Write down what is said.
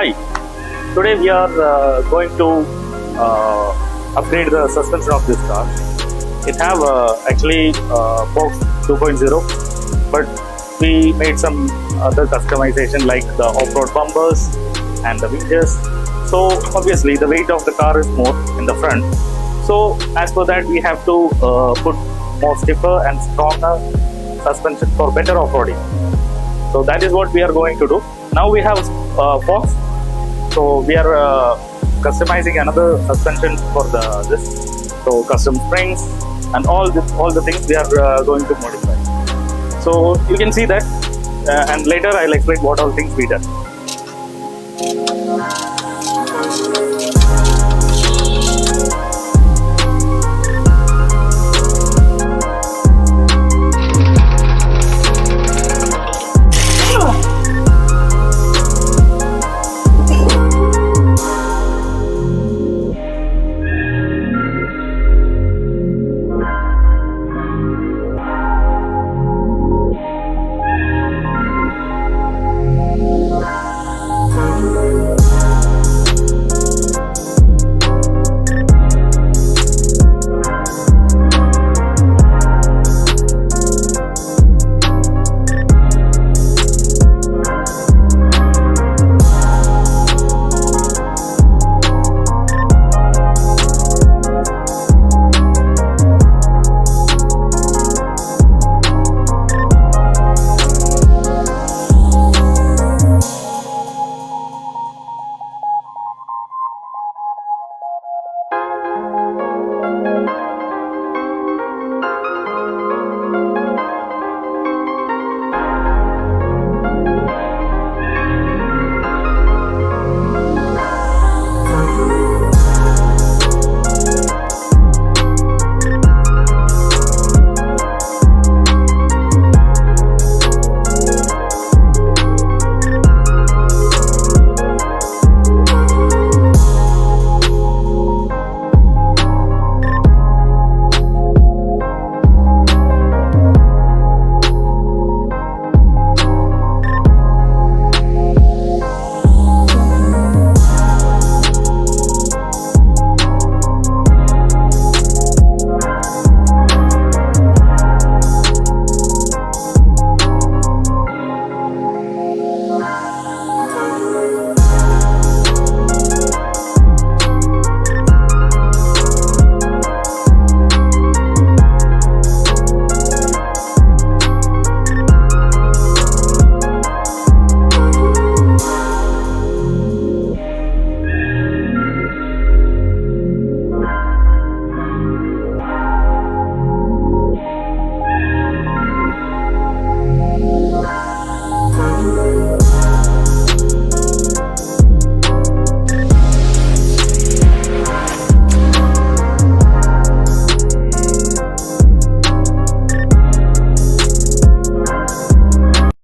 Hi, today we are going to upgrade the suspension of this car. It have actually Box 2.0, but we made some other customization like the off-road bumpers and the winches. So obviously the weight of the car is more in the front. So as for that we have to put more stiffer and stronger suspension for better off-roading. So that is what we are going to do. Now we have Fox. So we are customizing another suspension for this. So custom springs and all the things we are going to modify. So you can see that, and later I'll explain what all things we done.